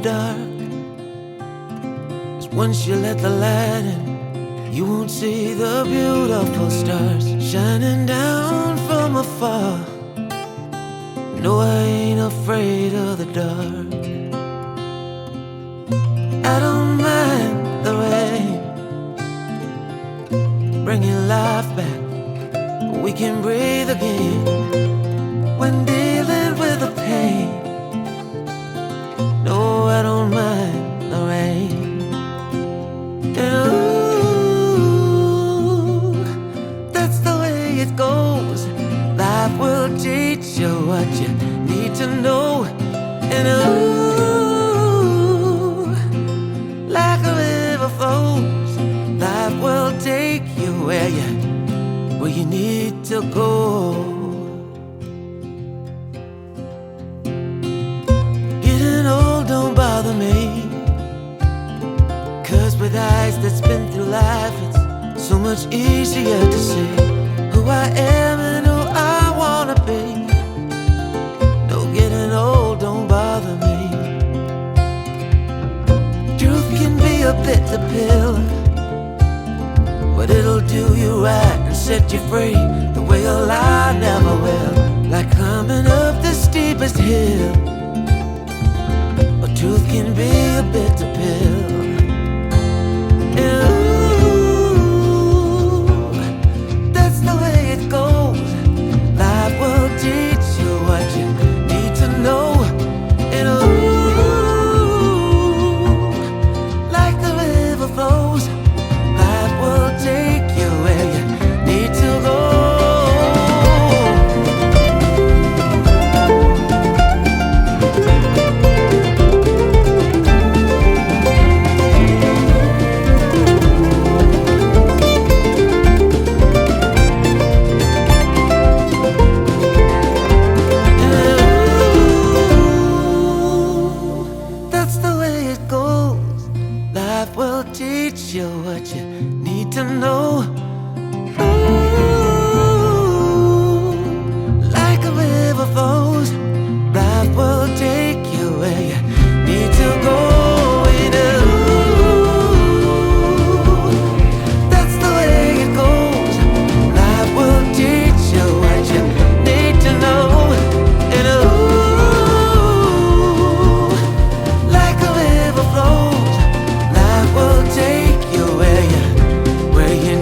dark. 'Cause once you let the light in, you won't see the beautiful stars shining down from afar. No, I ain't afraid of the dark. I don't mind the rain, bringing life back. We can breathe again when dealing with the pain. No, I don't mind the rain. And ooh, that's the way it goes. Life will teach you what you need to know. And ooh, like a river flows, life will take you where you need to go. Getting old don't bother me, 'cause with eyes that's been through life, it's so much easier to see who I am and who I wanna be. No, getting old don't bother me. Truth can be a bitter pill, but it'll do you right and set you free the way a lie never will. Like climbing up the steepest hill, but truth can be a bitter pill. And ooh, that's the way it goes. Life will teach you what you need to know. And ooh, like the river flows, life will take you where you need to go. And ooh, that's the way it goes. Life will teach you what you need to know. Ooh, like a river flows, life will take you where you need to go. And ooh, that's the way it goes. Life will teach you what you need to know. And ooh, like a river flows, life will take you where you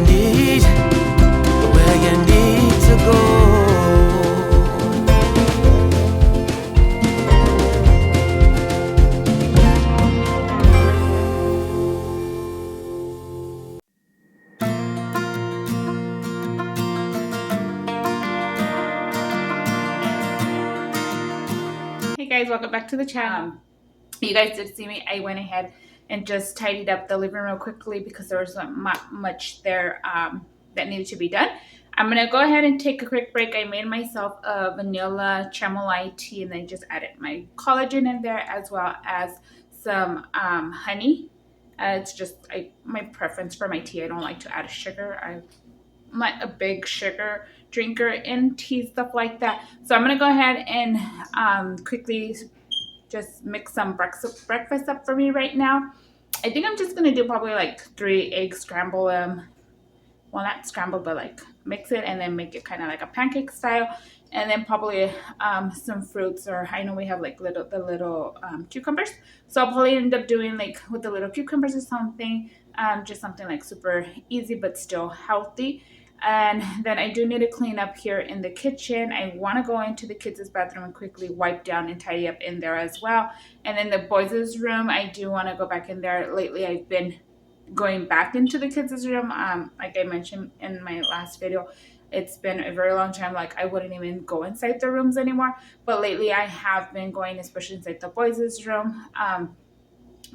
need to go. Hey guys, welcome back to the channel. You guys did see me. I went ahead and just tidied up the living room quickly because there was not much there that needed to be done. I'm gonna go ahead and take a quick break. I made myself a vanilla chamomile tea and then just added my collagen in there as well as some honey. It's just my preference for my tea. I don't like to add sugar. I'm not a big sugar drinker in tea, stuff like that. So I'm gonna go ahead and quickly just mix some breakfast up for me right now. I think I'm just gonna do probably like 3 eggs, scramble them. Well, not scrambled, but like mix it and then make it kind of like a pancake style. And then probably some fruits, or I know we have like the little cucumbers. So I'll probably end up doing like with the little cucumbers or something, just something like super easy but still healthy. And then I do need to clean up here in the kitchen. I want to go into the kids' bathroom and quickly wipe down and tidy up in there as well. And then the boys' room, I do want to go back in there. Lately, I've been going back into the kids' room. Like I mentioned in my last video, it's been a very long time. Like I wouldn't even go inside the rooms anymore. But lately, I have been going, especially inside the boys' room.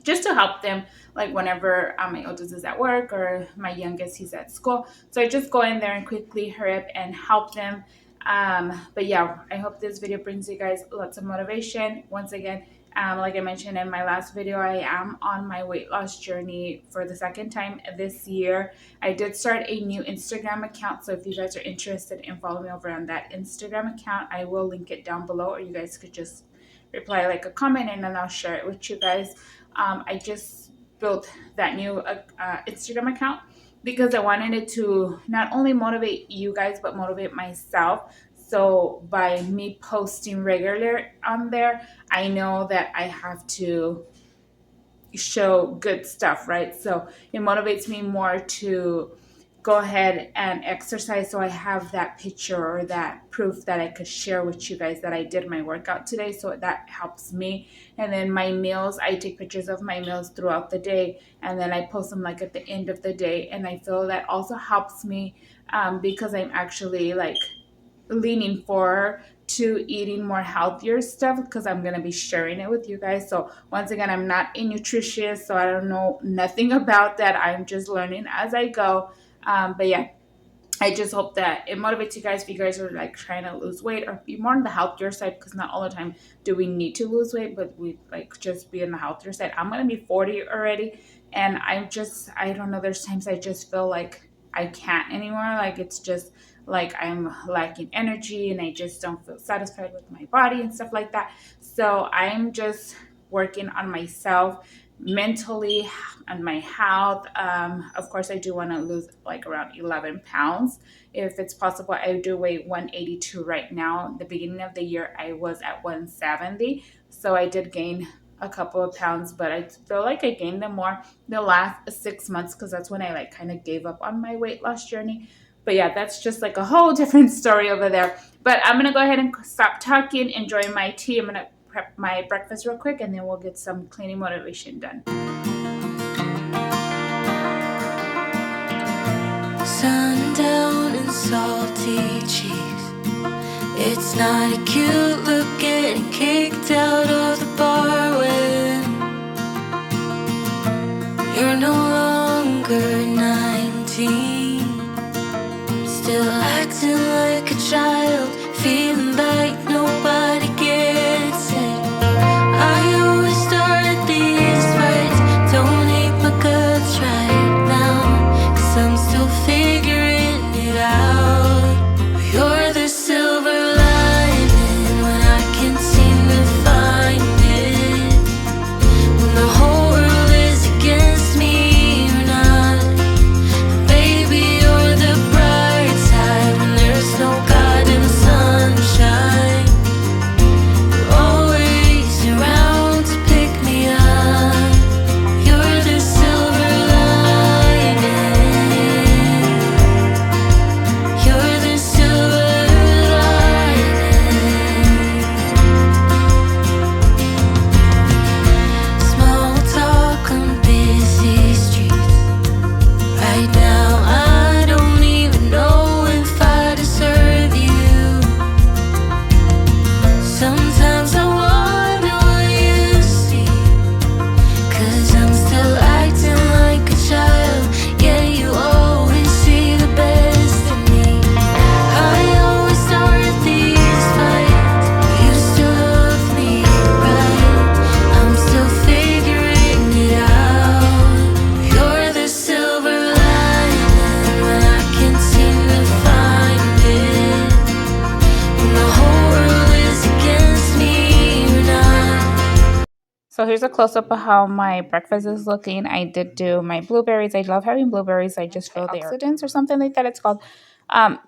Just to help them, like whenever my oldest is at work or my youngest, he's at school. So I just go in there and quickly hurry up and help them. But yeah, I hope this video brings you guys lots of motivation. Once again, like I mentioned in my last video, I am on my weight loss journey for the second time this year. I did start a new Instagram account, so if you guys are interested in following me over on that Instagram account, I will link it down below, or you guys could just reply like a comment, and then I'll share it with you guys. I just built that new Instagram account because I wanted it to not only motivate you guys but motivate myself. So by me posting regular on there, I know that I have to show good stuff, right? So it motivates me more to go ahead and exercise, so I have that picture or that proof that I could share with you guys that I did my workout today. So that helps me. And then my meals, I take pictures of my meals throughout the day, and then I post them like at the end of the day. And I feel that also helps me because I'm actually like leaning forward to eating more healthier stuff because I'm going to be sharing it with you guys. So once again, I'm not a nutritionist, so I don't know nothing about that. I'm just learning as I go. But yeah, I just hope that it motivates you guys if you guys are like trying to lose weight or be more on the healthier side, because not all the time do we need to lose weight, but we like just be on the healthier side. I'm going to be 40 already, and I don't know, there's times I just feel like I can't anymore. Like it's just like I'm lacking energy and I just don't feel satisfied with my body and stuff like that. So I'm just working on myself mentally and my health. Of course, I do want to lose like around 11 pounds if it's possible. I do weigh 182 right now. The beginning of the year I was at 170, so I did gain a couple of pounds, but I feel like I gained them more the last 6 months because that's when I like kind of gave up on my weight loss journey. But yeah, that's just like a whole different story over there. But I'm gonna go ahead and stop talking, enjoy my tea. I'm gonna prep my breakfast real quick, and then we'll get some cleaning motivation done. Sundown and salty cheeks. It's not a cute look getting kicked out of the bar when you're no longer 19. Still acting like a child, feeling like nobody gets it. I always start these fights, don't hate my guts right now, 'cause I'm still figuring it out. You're the silver lining when I can't seem to find it. When the whole world is against me, you're not. And baby, you're the bright side when there's no God in the sunshine. You're always around to pick me up. You're the silver lining. You're the silver lining. Small talk on busy streets. Right now I don't even know if I deserve you. Sometimes I wonder what you see, 'cause I'm still acting like a child, yeah, you always see the best in me. I always start these fights, you still love me, right? I'm still figuring it out. You're the silver lining when I can't seem to find it. When the whole world is against me, you're not. So here's a close-up of how my breakfast is looking. I did do my blueberries. I love having blueberries. I just feel the oxidants or something like that it's called. Um,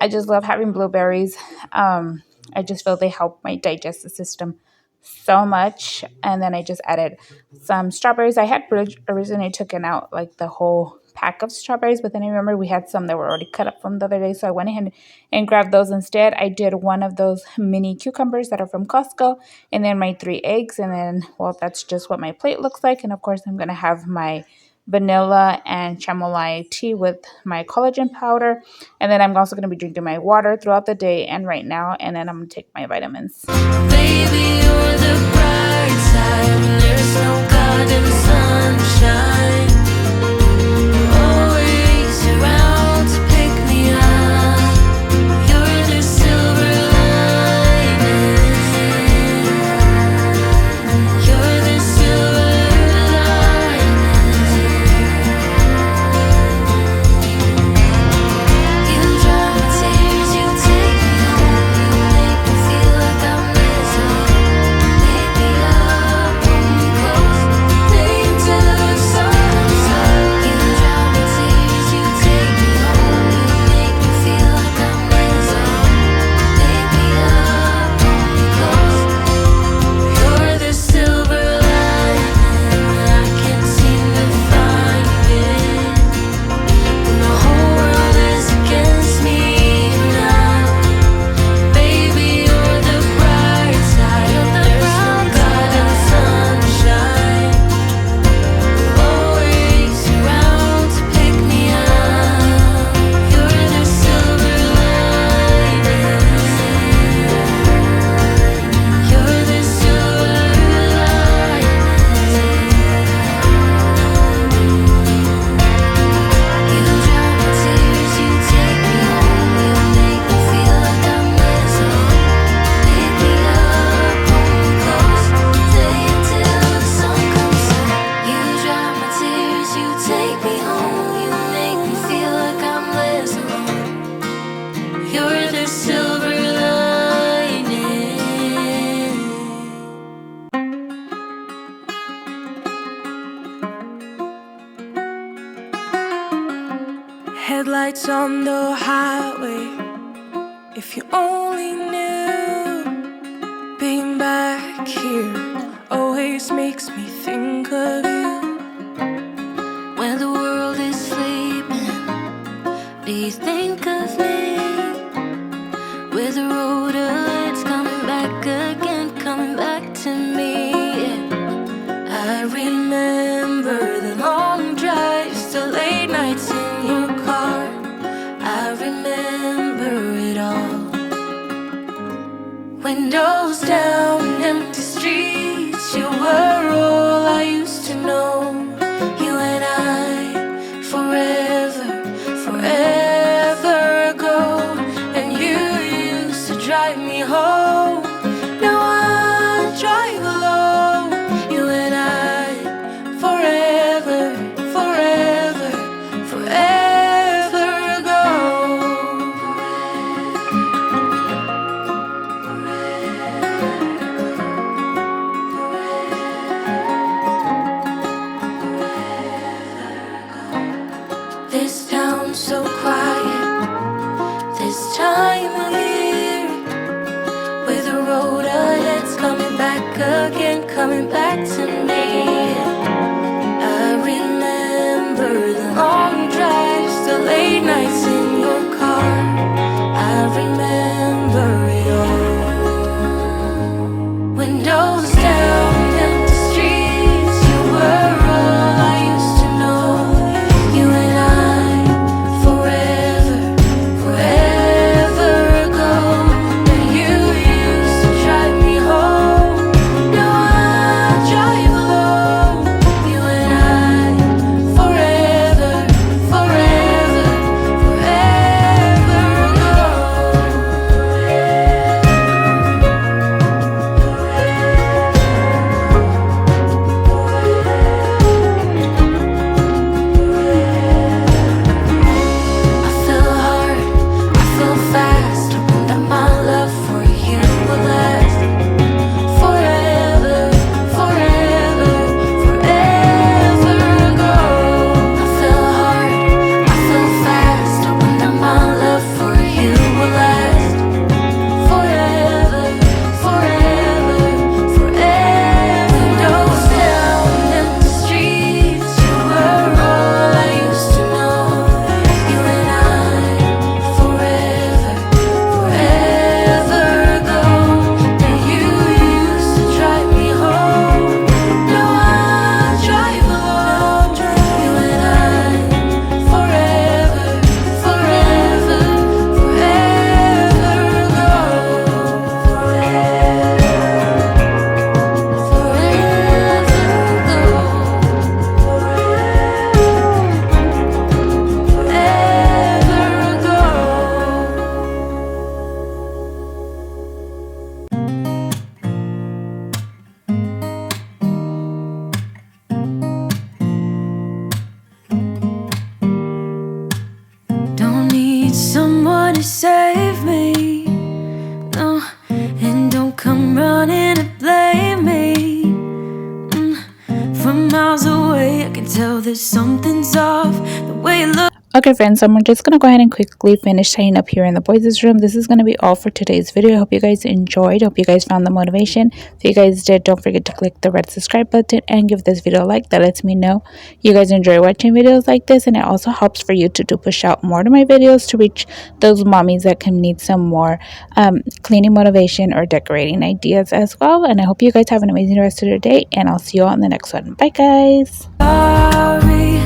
I just love having blueberries. I just feel they help my digestive system so much. And then I just added some strawberries. I had originally taken out like the whole pack of strawberries, but then I remember we had some that were already cut up from the other day, so I went ahead and grabbed those instead. I did one of those mini cucumbers that are from Costco, and then my 3 eggs, and then, well, that's just what my plate looks like. And of course, I'm going to have my vanilla and chamomile tea with my collagen powder, and then I'm also going to be drinking my water throughout the day and right now, and then I'm going to take my vitamins. Baby, you're the bright side when there's no God in the sunshine. You're always around to pick me up. You're the silver lining. You're the silver lining. You dry my tears, you take me home, you make me feel like I'm missing. lights on the highway. If you only knew, being back here always makes me think of you. When the world is sleeping, do you think of me? With the road ahead's coming back again, coming back to me. I remember the long drives, the late nights in your car. I remember it all. Windows down, empty streets, you were all I used to know. You and I, forever, forever ago. And you used to drive me home. Now I drive alone. You and I, forever, forever, forever ago. This town's so quiet this time of year. With the road ahead's coming back again, coming back to me. I remember the long drives, the late nights in your car. I remember it all. Windows down, empty streets, you were all I used to know. You and I, forever, forever ago. And you used to drive me home. Now I drive alone. You and I, forever, forever, forever ago. I fell hard, I fell fast, hoping that my love for you will last forever, forever, forever ago. I fell hard, I fell fast, hoping that my love for you will last forever, forever, forever. Windows down, empty streets, you were all I used to know. You and I, forever, forever ago. And you used to drive me home. Now I drive alone. You and I, forever, forever, forever ago. Don't need someone to save me, no, and don't come running to blame me. From miles away, I can tell that something's off. The way you look. Okay friends, so I'm just going to go ahead and quickly finish tying up here in the boys' room. This is going to be all for today's video. I hope you guys enjoyed. I hope you guys found the motivation. If you guys did, don't forget to click the red subscribe button and give this video a like. That lets me know you guys enjoy watching videos like this, and it also helps for YouTube to push out more of my videos to reach those mommies that can need some more cleaning motivation or decorating ideas as well. And I hope you guys have an amazing rest of your day, and I'll see you all in the next one. Bye guys. Sorry.